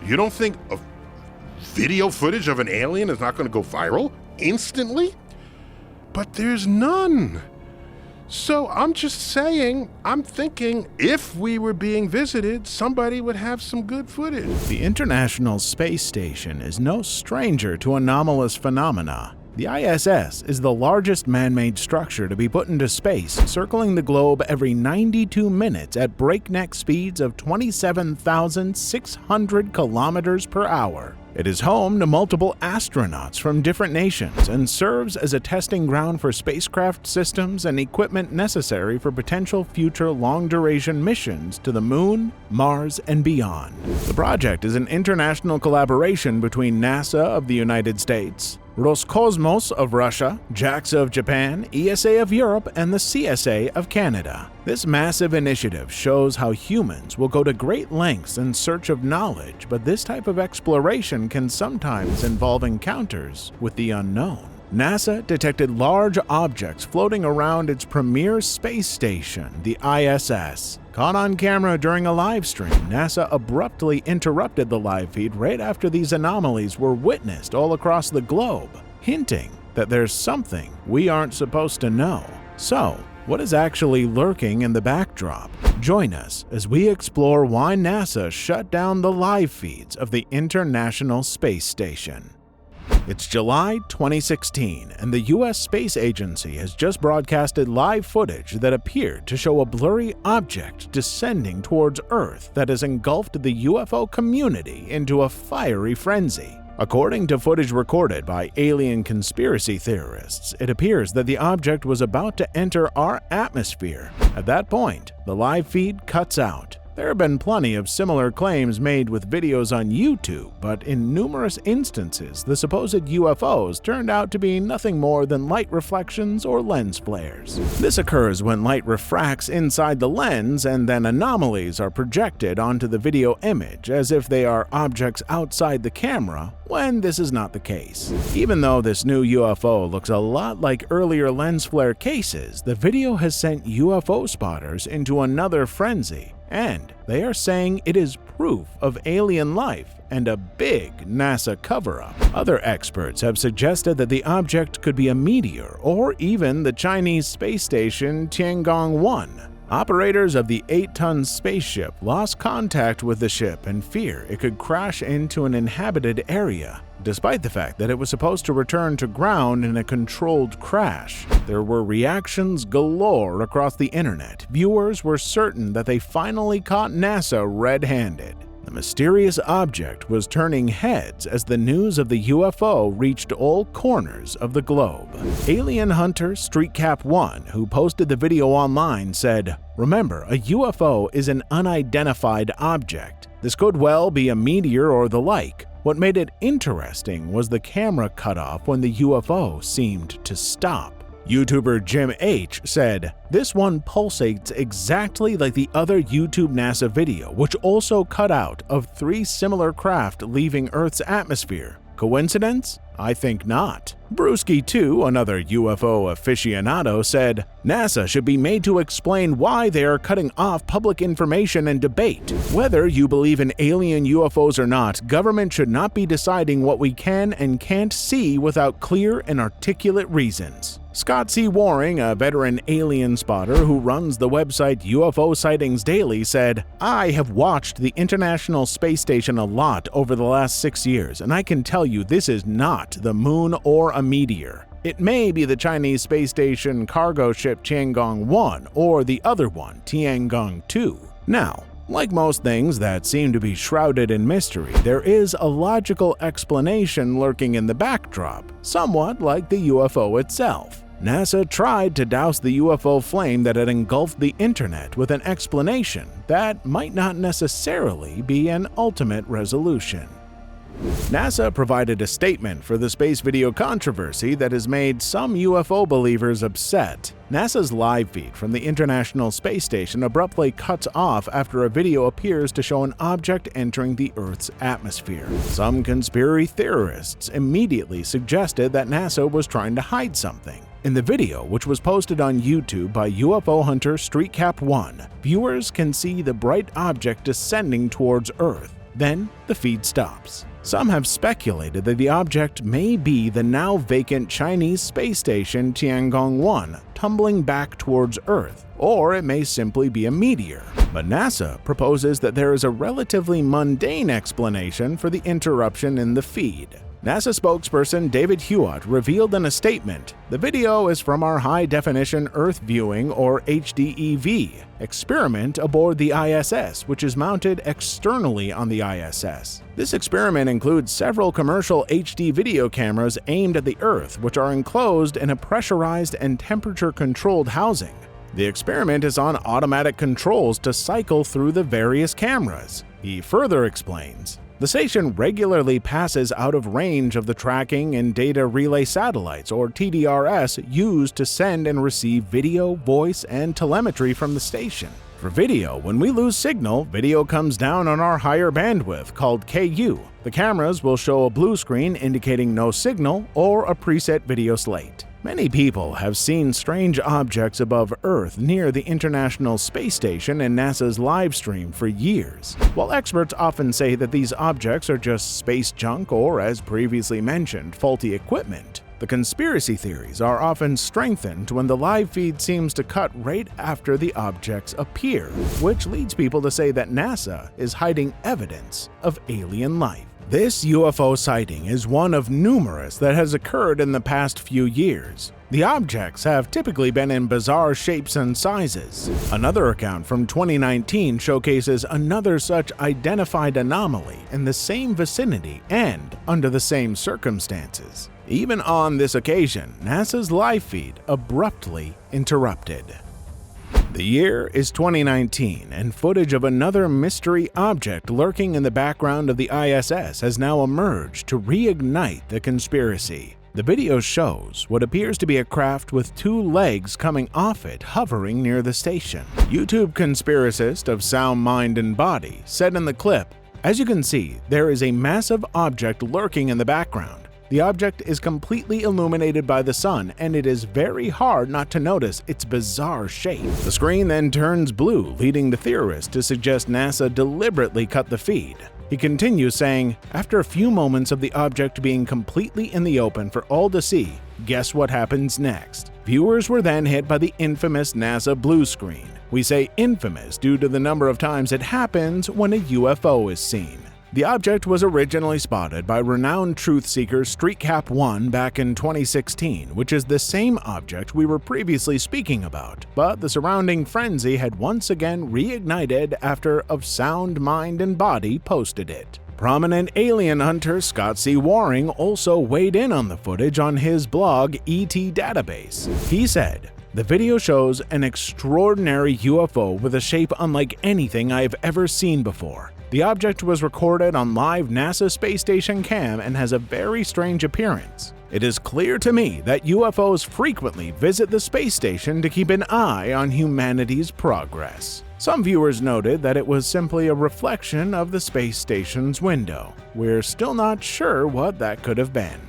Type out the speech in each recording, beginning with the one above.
You don't think a video footage of an alien is not going to go viral instantly? But there's none. So I'm just saying, I'm thinking if we were being visited, somebody would have some good footage. The International Space Station is no stranger to anomalous phenomena. The ISS is the largest man-made structure to be put into space, circling the globe every 92 minutes at breakneck speeds of 27,600 kilometers per hour. It is home to multiple astronauts from different nations and serves as a testing ground for spacecraft systems and equipment necessary for potential future long-duration missions to the Moon, Mars, and beyond. The project is an international collaboration between NASA of the United States, Roscosmos of Russia, JAXA of Japan, ESA of Europe, and the CSA of Canada. This massive initiative shows how humans will go to great lengths in search of knowledge, but this type of exploration can sometimes involve encounters with the unknown. NASA detected large objects floating around its premier space station, the ISS. Caught on camera during a live stream, NASA abruptly interrupted the live feed right after these anomalies were witnessed all across the globe, hinting that there's something we aren't supposed to know. So, what is actually lurking in the backdrop? Join us as we explore why NASA shut down the live feeds of the International Space Station. It's July 2016, and the U.S. Space Agency has just broadcasted live footage that appeared to show a blurry object descending towards Earth that has engulfed the UFO community into a fiery frenzy. According to footage recorded by alien conspiracy theorists, it appears that the object was about to enter our atmosphere. At that point, the live feed cuts out. There have been plenty of similar claims made with videos on YouTube, but in numerous instances, the supposed UFOs turned out to be nothing more than light reflections or lens flares. This occurs when light refracts inside the lens and then anomalies are projected onto the video image as if they are objects outside the camera, when this is not the case. Even though this new UFO looks a lot like earlier lens flare cases, the video has sent UFO spotters into another frenzy. And they are saying it is proof of alien life and a big NASA cover-up. Other experts have suggested that the object could be a meteor or even the Chinese space station Tiangong-1. Operators of the 8-ton spaceship lost contact with the ship and fear it could crash into an inhabited area. Despite the fact that it was supposed to return to ground in a controlled crash, there were reactions galore across the internet. Viewers were certain that they finally caught NASA red-handed. The mysterious object was turning heads as the news of the UFO reached all corners of the globe. Alien hunter StreetCap1, who posted the video online, said, "Remember, a UFO is an unidentified object. This could well be a meteor or the like. What made it interesting was the camera cut off when the UFO seemed to stop." YouTuber Jim H said, "This one pulsates exactly like the other YouTube NASA video, which also cut out of 3 similar craft leaving Earth's atmosphere. Coincidence? I think not." Brewski2, another UFO aficionado, said, "NASA should be made to explain why they are cutting off public information and debate. Whether you believe in alien UFOs or not, government should not be deciding what we can and can't see without clear and articulate reasons." Scott C. Waring, a veteran alien spotter who runs the website UFO Sightings Daily, said, "I have watched the International Space Station a lot over the last 6 years, and I can tell you this is not the moon or a meteor. It may be the Chinese space station cargo ship Tiangong-1 or the other one, Tiangong-2. Now, like most things that seem to be shrouded in mystery, there is a logical explanation lurking in the backdrop, somewhat like the UFO itself. NASA tried to douse the UFO flame that had engulfed the internet with an explanation that might not necessarily be an ultimate resolution. NASA provided a statement for the space video controversy that has made some UFO believers upset. NASA's live feed from the International Space Station abruptly cuts off after a video appears to show an object entering the Earth's atmosphere. Some conspiracy theorists immediately suggested that NASA was trying to hide something. In the video, which was posted on YouTube by UFO hunter StreetCap1, viewers can see the bright object descending towards Earth. Then the feed stops. Some have speculated that the object may be the now vacant Chinese space station Tiangong-1 tumbling back towards Earth, or it may simply be a meteor. But NASA proposes that there is a relatively mundane explanation for the interruption in the feed. NASA spokesperson David Hewitt revealed in a statement, "The video is from our High-Definition Earth Viewing, or HDEV, experiment aboard the ISS, which is mounted externally on the ISS. This experiment includes several commercial HD video cameras aimed at the Earth, which are enclosed in a pressurized and temperature-controlled housing. The experiment is on automatic controls to cycle through the various cameras." He further explains, "The station regularly passes out of range of the tracking and data relay satellites, or TDRS, used to send and receive video, voice, and telemetry from the station. For video, when we lose signal, video comes down on our higher bandwidth called KU. The cameras will show a blue screen indicating no signal or a preset video slate." Many people have seen strange objects above Earth near the International Space Station and NASA's live stream for years. While experts often say that these objects are just space junk or, as previously mentioned, faulty equipment, the conspiracy theories are often strengthened when the live feed seems to cut right after the objects appear, which leads people to say that NASA is hiding evidence of alien life. This UFO sighting is one of numerous that has occurred in the past few years. The objects have typically been in bizarre shapes and sizes. Another account from 2019 showcases another such identified anomaly in the same vicinity and under the same circumstances. Even on this occasion, NASA's live feed abruptly interrupted. The year is 2019, and footage of another mystery object lurking in the background of the ISS has now emerged to reignite the conspiracy. The video shows what appears to be a craft with two legs coming off it hovering near the station. YouTube conspiracist of Sound Mind and Body said in the clip, "As you can see, there is a massive object lurking in the background. The object is completely illuminated by the sun, and it is very hard not to notice its bizarre shape." The screen then turns blue, leading the theorist to suggest NASA deliberately cut the feed. He continues saying, "After a few moments of the object being completely in the open for all to see, guess what happens next? Viewers were then hit by the infamous NASA blue screen. We say infamous due to the number of times it happens when a UFO is seen. The object was originally spotted by renowned truth seeker StreetCap1 back in 2016, which is the same object we were previously speaking about, but the surrounding frenzy had once again reignited after Of Sound Mind and Body posted it. Prominent alien hunter Scott C. Waring also weighed in on the footage on his blog ET Database. He said, "The video shows an extraordinary UFO with a shape unlike anything I have ever seen before. The object was recorded on live NASA space station cam and has a very strange appearance. It is clear to me that UFOs frequently visit the space station to keep an eye on humanity's progress." Some viewers noted that it was simply a reflection of the space station's window. We're still not sure what that could have been.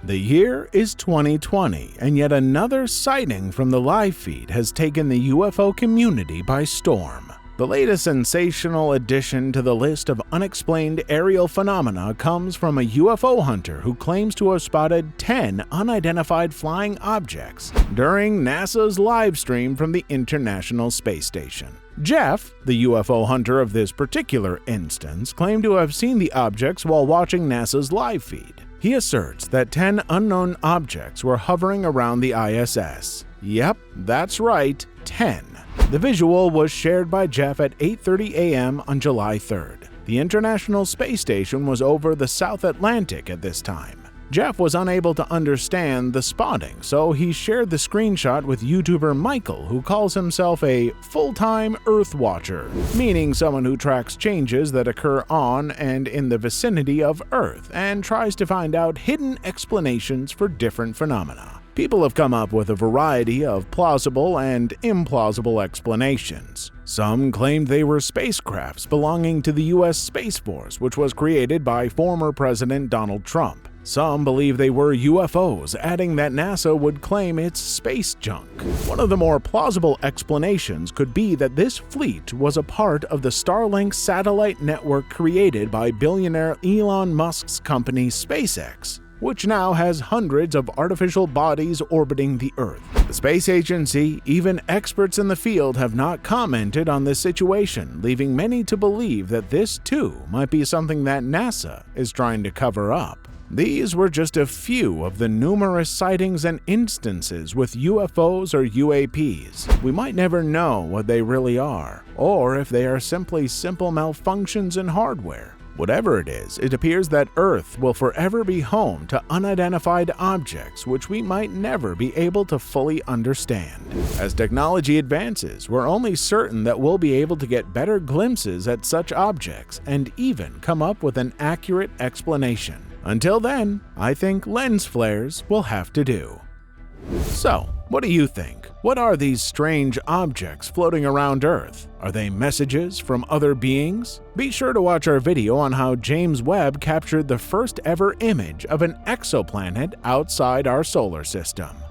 The year is 2020, and yet another sighting from the live feed has taken the UFO community by storm. The latest sensational addition to the list of unexplained aerial phenomena comes from a UFO hunter who claims to have spotted 10 unidentified flying objects during NASA's live stream from the International Space Station. Jeff, the UFO hunter of this particular instance, claimed to have seen the objects while watching NASA's live feed. He asserts that 10 unknown objects were hovering around the ISS. Yep, that's right, 10. The visual was shared by Jeff at 8:30 a.m. on July 3rd. The International Space Station was over the South Atlantic at this time. Jeff was unable to understand the spotting, so he shared the screenshot with YouTuber Michael, who calls himself a full-time Earth Watcher, meaning someone who tracks changes that occur on and in the vicinity of Earth and tries to find out hidden explanations for different phenomena. People have come up with a variety of plausible and implausible explanations. Some claimed they were spacecrafts belonging to the U.S. Space Force, which was created by former President Donald Trump. Some believe they were UFOs, adding that NASA would claim it's space junk. One of the more plausible explanations could be that this fleet was a part of the Starlink satellite network created by billionaire Elon Musk's company SpaceX, which now has hundreds of artificial bodies orbiting the Earth. The space agency, even experts in the field, have not commented on this situation, leaving many to believe that this too might be something that NASA is trying to cover up. These were just a few of the numerous sightings and instances with UFOs or UAPs. We might never know what they really are, or if they are simply simple malfunctions in hardware. Whatever it is, it appears that Earth will forever be home to unidentified objects which we might never be able to fully understand. As technology advances, we're only certain that we'll be able to get better glimpses at such objects and even come up with an accurate explanation. Until then, I think lens flares will have to do. So, what do you think? What are these strange objects floating around Earth? Are they messages from other beings? Be sure to watch our video on how James Webb captured the first ever image of an exoplanet outside our solar system.